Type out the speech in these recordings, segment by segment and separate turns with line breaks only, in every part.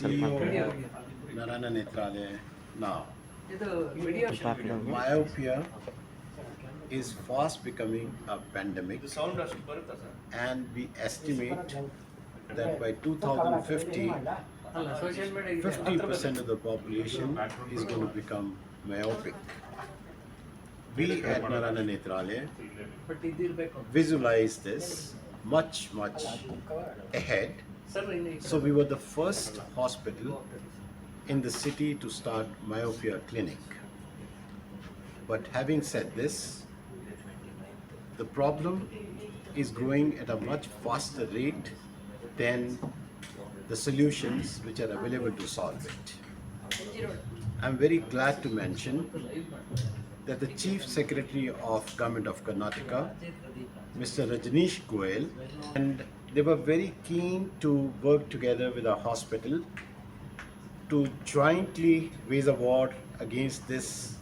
CEO of Narayana Nethralaya now. Myopia is fast becoming a pandemic, and we estimate that by 2050, 50% of the population is going to become myopic. We at Narayana Nethralaya visualize this much ahead. So we were the first hospital in the city to start myopia clinic. But having said this, the problem is growing at a much faster rate than the solutions which are available to solve it. I'm very glad to mention that the Chief Secretary of Government of Karnataka, Mr. Rajneesh Goyal, and they were very keen to work together with our hospital to jointly wage a war against this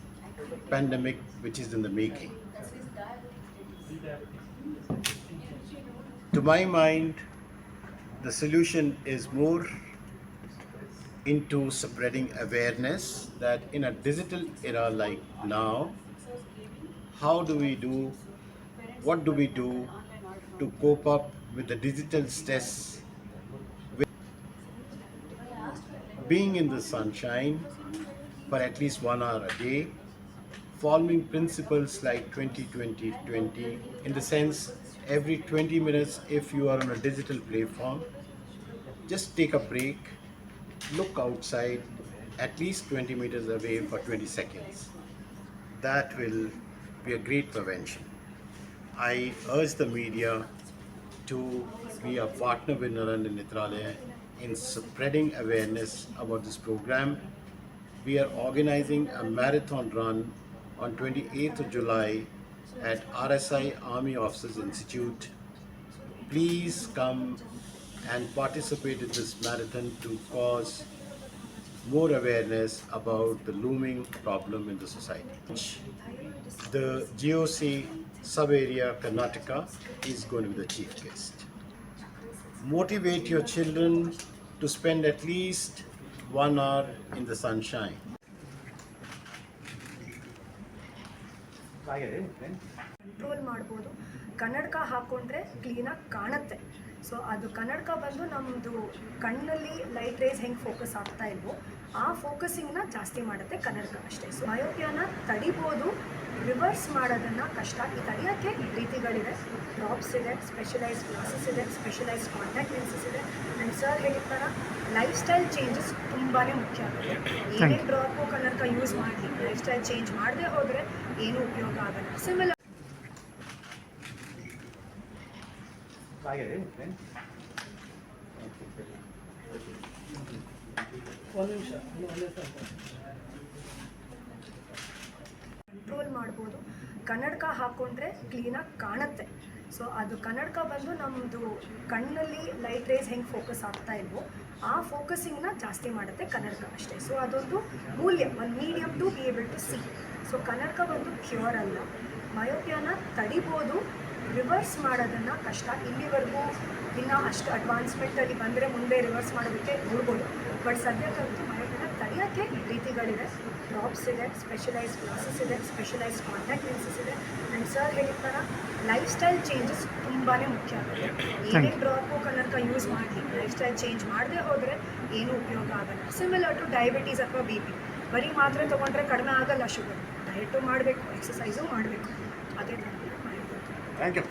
pandemic which is in the making. To my mind, the solution is more into spreading awareness that in a digital era like now, what do we do to cope up with the digital stress, with being in the sunshine for at least 1 hour a day, following principles like 20-20-20, in the sense every 20 minutes if you are on a digital platform, just take a break, look outside at least 20 meters away for 20 seconds. That will be a great prevention. I urge the media to be a partner with Narayana Nethralaya in spreading awareness about this program. We are organizing a marathon run on 28th of July at RSI Army Officers Institute. Please come and participate in this marathon to cause more awareness about the looming problem in the society. The GOC sub-area Karnataka is going to be the chief guest. Motivate your children to spend at least 1 hour in the sunshine.
Control ಮಾಡ್ಬೋದು. ಕನ್ನಡಕ ಹಾಕ್ಕೊಂಡ್ರೆ ಕ್ಲೀನಾಗಿ ಕಾಣುತ್ತೆ. So ಅದು ಕನ್ನಡಕ ಬಂದು ನಮ್ಮದು ಕಣ್ಣಲ್ಲಿ ಲೈಟ್ ರೇಸ್ ಹೆಂಗೆ ಫೋಕಸ್ ಆಗ್ತಾ ಇಲ್ವೋ ಆ ಫೋಕಸಿಂಗ್ನ ಜಾಸ್ತಿ ಮಾಡುತ್ತೆ ಕನ್ನಡಕ ಅಷ್ಟೇ. ಸೊ ಮಯೋಪಿಯಾನ ತಡಿಬೋದು, ರಿವರ್ಸ್ ಮಾಡೋದನ್ನು ಕಷ್ಟ. ಈ ತಡೆಯೋಕ್ಕೆ ರೀತಿಗಳಿದೆ, ಡ್ರಾಪ್ಸ್ ಇದೆ, ಸ್ಪೆಷಲೈಸ್ಡ್ ಗ್ಲಾಸಸ್ ಇದೆ, ಸ್ಪೆಷಲೈಸ್ಡ್ ಕಾಂಟ್ಯಾಕ್ಟ್ ಲೆನ್ಸಸ್ ಇದೆ. ಆ್ಯಂಡ್ ಸರ್ ಹೇಳಿರ್ತಾರ ಲೈಫ್ ಸ್ಟೈಲ್ ಚೇಂಜಸ್ ತುಂಬಾ ಮುಖ್ಯ ಆಗುತ್ತೆ. ಏನೇ ಡ್ರಾಪು ಕನ್ನಡಕ ಯೂಸ್ ಮಾಡಲಿ, ಲೈಫ್ ಸ್ಟೈಲ್ ಚೇಂಜ್ ಮಾಡದೆ ಹೋದರೆ ಏನೂ ಉಪಯೋಗ ಆಗಲ್ಲ. ಸಿಮಿಲರ್ ಕಂಟ್ರೋಲ್ ಮಾಡ್ಬೋದು. ಕನ್ನಡಕ ಹಾಕ್ಕೊಂಡ್ರೆ ಕ್ಲೀನಾಗಿ ಕಾಣುತ್ತೆ. ಸೊ ಅದು ಕನ್ನಡಕ ಬಂದು ನಮ್ಮದು ಕಣ್ಣಲ್ಲಿ ಲೈಟ್ ರೇಸ್ ಹೆಂಗೆ ಫೋಕಸ್ ಆಗ್ತಾ ಇಲ್ವೋ ಆ ಫೋಕಸಿಂಗ್ನ ಜಾಸ್ತಿ ಮಾಡುತ್ತೆ ಕನ್ನಡಕ ಅಷ್ಟೇ. ಸೊ ಅದೊಂದು ಮೂಲ್ಯ, ಒಂದು medium to be able to see. So ಕನ್ನಡಕ ಬಂದು ಕ್ಯೂರ್ ಅಲ್ಲ. ಮಯೋಪಿಯಾನ ತಡಿಬೋದು, ರಿವರ್ಸ್ ಮಾಡೋದನ್ನು ಕಷ್ಟ. ಇಲ್ಲಿವರೆಗೂ ಇನ್ನೂ ಅಷ್ಟು ಅಡ್ವಾನ್ಸ್ಮೆಂಟಲ್ಲಿ ಬಂದರೆ ಮುಂದೆ ರಿವರ್ಸ್ ಮಾಡೋದಕ್ಕೆ ನೋಡ್ಬೋದು. ಬಟ್ ಸದ್ಯಕ್ಕಂತೂ ಮಯೋಪಿಯಾನ ತಡೆಯೋಕ್ಕೆ ರೀತಿಗಳಿದೆ, ಡ್ರಾಪ್ಸ್ ಇದೆ, ಸ್ಪೆಷಲೈಸ್ಡ್ ಗ್ಲಾಸಸ್ ಇದೆ, ಸ್ಪೆಷಲೈಸ್ಡ್ ಕಾಂಟ್ಯಾಕ್ಟ್ ಲೆನ್ಸಸ್ ಇದೆ. ಆ್ಯಂಡ್ ಸರ್ ಹೇಳಿರ್ತಾರ ಲೈಫ್ ಸ್ಟೈಲ್ ಚೇಂಜಸ್ ತುಂಬಾ ಮುಖ್ಯ ಆಗುತ್ತೆ. ಏನೇ ಡ್ರಾಪು ಕನ್ನಡಕ ಯೂಸ್ ಮಾಡಲಿ, ಲೈಫ್ ಸ್ಟೈಲ್ ಚೇಂಜ್ ಮಾಡದೆ ಹೋದರೆ ಏನೂ ಉಪಯೋಗ ಆಗಲ್ಲ. ಸಿಮಿಲರ್ ಟು ಡಯಾಬಿಟೀಸ್ ಅಥವಾ ಬಿ ಪಿ, ಬರೀ ಮಾತ್ರೆ ತೊಗೊಂಡ್ರೆ ಕಡಿಮೆ ಆಗಲ್ಲ ಶುಗರ್. ಡಯಟು ಮಾಡಬೇಕು, ಎಕ್ಸಸೈಸು ಮಾಡಬೇಕು. ಅದೇ ಥರ ಮಾಡಬೇಕು.
Thank you.